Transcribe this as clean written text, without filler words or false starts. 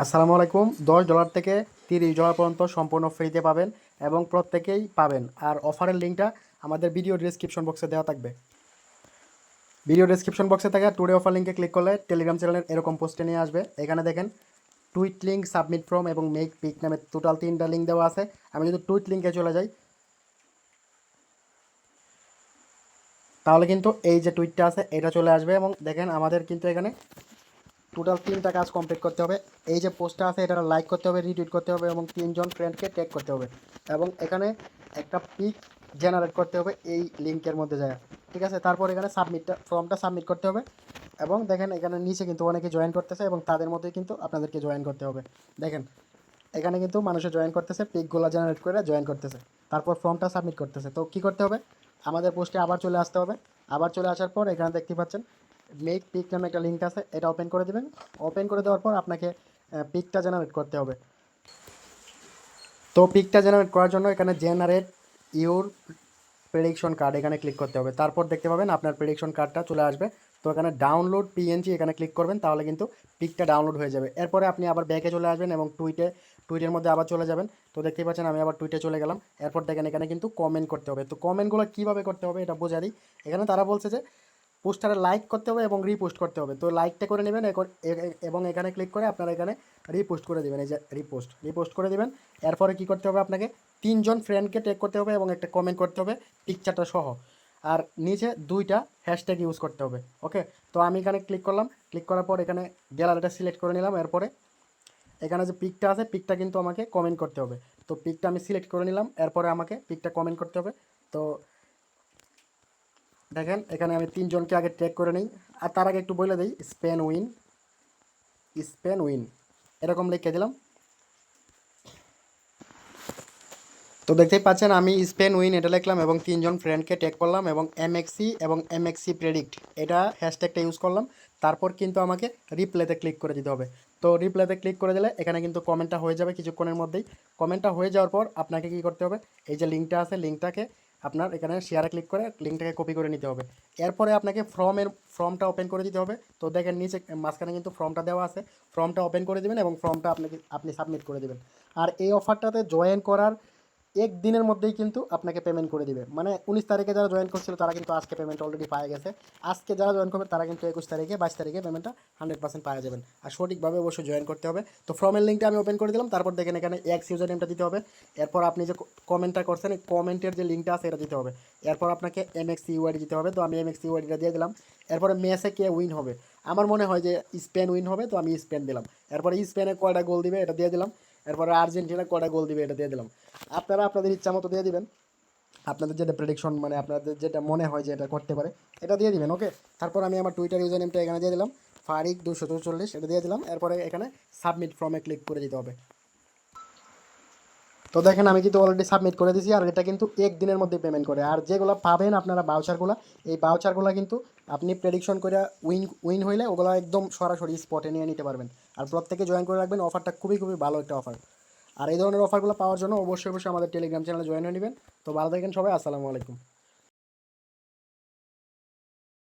আসসালামু আলাইকুম। $10 থেকে $30 পর্যন্ত সম্পূর্ণ ফ্রিতে পাবেন এবং প্রত্যেকেই পাবেন। আর অফারের লিঙ্কটা আমাদের ভিডিও ডেসক্রিপশন বক্সে দেওয়া থাকবে। ভিডিও ডেসক্রিপশন বক্সে থাকা টুডে অফার লিঙ্কে ক্লিক করলে টেলিগ্রাম চ্যানেলের এরকম পোস্টে নিয়ে আসবে। এখানে দেখেন টুইট লিঙ্ক, সাবমিট ফর্ম এবং মেক পিক নামে টোটাল 3টা লিঙ্ক দেওয়া আছে। আমি যদি টুইট লিঙ্কে চলে যাই তাহলে কিন্তু এই যে টুইটটা আছে এটা চলে আসবে এবং দেখেন আমাদের কিন্তু এখানে টোটাল 3টা কাজ কমপ্লিট করতে হবে। এই যে পোস্টটা আছে এটা লাইক করতে হবে, রিটুইট করতে হবে এবং 3জন ফ্রেন্ডকে ট্যাগ করতে হবে এবং এখানে একটা পিক জেনারেট করতে হবে এই লিঙ্কের মধ্যে যায়। ঠিক আছে, তারপর এখানে ফর্মটা সাবমিট করতে হবে এবং দেখেন এখানে নিচে কিন্তু অনেকে জয়েন করতেছে এবং তাদের মধ্যেই কিন্তু আপনাদেরকে জয়েন করতে হবে। দেখেন এখানে কিন্তু মানুষে জয়েন করতেছে, পিকগুলো জেনারেট করে জয়েন করতেছে, তারপর ফর্মটা সাবমিট করতেছে। তো কী করতে হবে, আমাদের পোস্টে আবার চলে আসতে হবে। আবার চলে আসার পর এখানে দেখতে পাচ্ছেন মেক পিক নামে একটা লিঙ্ক আছে, এটা ওপেন করে দেবেন। ওপেন করে দেওয়ার পর আপনাকে পিকটা জেনারেট করতে হবে। তো পিকটা জেনারেট করার জন্য এখানে জেনারেট ইউর প্রেডিকশন কার্ড এখানে ক্লিক করতে হবে। তারপর দেখতে পাবেন আপনার প্রেডিকশন কার্ডটা চলে আসবে। তো এখানে ডাউনলোড পিএনজি এখানে ক্লিক করবেন, তাহলে কিন্তু পিকটা ডাউনলোড হয়ে যাবে। এরপরে আপনি আবার ব্যাকে চলে আসবেন এবং টুইটের মধ্যে আবার চলে যাবেন। তো দেখতেই পাচ্ছেন আমি আবার টুইটে চলে গেলাম। এরপর দেখেন এখানে কিন্তু কমেন্ট করতে হবে। তো কমেন্টগুলো কীভাবে করতে হবে এটা বোঝা দিই। এখানে তারা বলছে যে পোস্টারে লাইক করতে হবে এবং রিপোস্ট করতে হবে। তো লাইকটা করে নেবেন এবং এখানে ক্লিক করে আপনারা এখানে রিপোস্ট করে দেবেন। এই যে রিপোস্ট করে দেবেন। এরপরে কি করতে হবে, আপনাকে 3জন ফ্রেন্ডকে ট্যাগ করতে হবে এবং একটা কমেন্ট করতে হবে পিকচারটা সহ। আর নিচে 2টা হ্যাশট্যাগ ইউজ করতে হবে। ওকে, তো আমি এখানে ক্লিক করলাম। ক্লিক করার পর এখানে গ্যালারিটা সিলেক্ট করে নিলাম। এরপরে এখানে যে পিকটা আছে পিকটা কিন্তু আমাকে কমেন্ট করতে হবে। তো পিকটা আমি সিলেক্ট করে নিলাম। এরপরে আমাকে পিকটা কমেন্ট করতে হবে। তো দেখেন এখানে আমি 3জনকে আগে ট্যাগ করে নিই। আর তার আগে একটু বলে দিই স্পেন উইন এরকম লিখে দিলাম। তো দেখতেই পাচ্ছেন আমি স্পেন উইন এটা লিখলাম এবং 3জন ফ্রেন্ডকে ট্যাগ করলাম এবং এমএক্সি প্রেডিক্ট এটা হ্যাশট্যাগটা ইউজ করলাম। তারপর কিন্তু আমাকে রিপ্লেতে ক্লিক করে দিতে হবে। তো রিপ্লেতে ক্লিক করে দিলে এখানে কিন্তু কমেন্টটা হয়ে যাবে কিছুক্ষণের মধ্যেই। কমেন্টটা হয়ে যাওয়ার পর আপনাকে কী করতে হবে, এই যে লিঙ্কটা আছে লিঙ্কটাকে আপনার এখানে শেয়ারে ক্লিক করে লিঙ্কটাকে কপি করে নিতে হবে। এরপরে আপনাকে ফর্মটা ওপেন করে দিতে হবে। তো দেখেন নিচে মাঝখানে কিন্তু ফর্মটা দেওয়া আছে, ফর্মটা ওপেন করে দেবেন এবং ফর্মটা আপনি সাবমিট করে দেবেন। আর এই অফারটাতে জয়েন করার একদিনের মধ্যেই কিন্তু আপনাকে পেমেন্ট করে দিবে। মানে 19 তারিখে যারা জয়েন করছিল তারা কিন্তু আজকে পেমেন্ট অলরেডি পায়ে গেছে। আজকে যারা জয়েন করবে তারা কিন্তু 21 তারিখে 22 তারিখে পেমেন্টটা 100% পাওয়া যাবেন। আর সঠিকভাবে অবশ্যই জয়েন করতে হবে। তো ফর্মের লিঙ্কটা আমি ওপেন করে দিলাম। তারপর দেখেন এখানে ইউজার নেমটা দিতে হবে। এরপর আপনি যে কমেন্টটা করছেন এই কমেন্টের যে লিঙ্কটা আছে এটা দিতে হবে। এরপর আপনাকে এমএক্সি ইউআইডি দিতে হবে। তো আমি এমএক্সি ইউআইডিটা দিয়ে দিলাম। এরপরে ম্যাচে কে উইন হবে, আমার মনে হয় যে স্পেন উইন হবে, তো আমি স্পেন দিলাম। এরপরে স্পেনে কয়টা গোল দিবে এটা দিয়ে দিলাম। এরপরে আর্জেন্টিনা কয়টা গোল দিবে এটা দিয়ে দিলাম। আপনারা আপনাদের ইচ্ছা মতো দিয়ে দিবেন, আপনাদের যেটা প্রেডিকশন মানে আপনাদের যেটা মনে হয় যে এটা করতে পারে এটা দিয়ে দিবেন। ওকে, তারপর আমি আমার টুইটার ইউজার নেমটা এখানে দিয়ে দিলাম, ফারিক 244 এটা দিয়ে দিলাম। এরপরে এখানে সাবমিট ফর্মে ক্লিক করে দিতে হবে। তো দেখেন আমি কিন্তু অলরেডি সাবমিট করে দিয়েছি। আর এটা কিন্তু একদিনের মধ্যে পেমেন্ট করে। আর যেগুলো পাবেন আপনারা বাউচারগুলো, এই বাউচারগুলো কিন্তু আপনি প্রেডিকশন করে উইন হইলে ওগুলো একদম সরাসরি স্পটে নিয়ে নিতে পারবেন। আর প্রত্যেকে জয়েন করে রাখবেন, অফারটা খুবই খুবই ভালো একটা অফার। আর এই ধরনের অফারগুলো পাওয়ার জন্য অবশ্যই আমাদের টেলিগ্রাম চ্যানেলে জয়েন হয়ে নেবেন। তো ভালো থাকেন সবাই, আসসালামু আলাইকুম।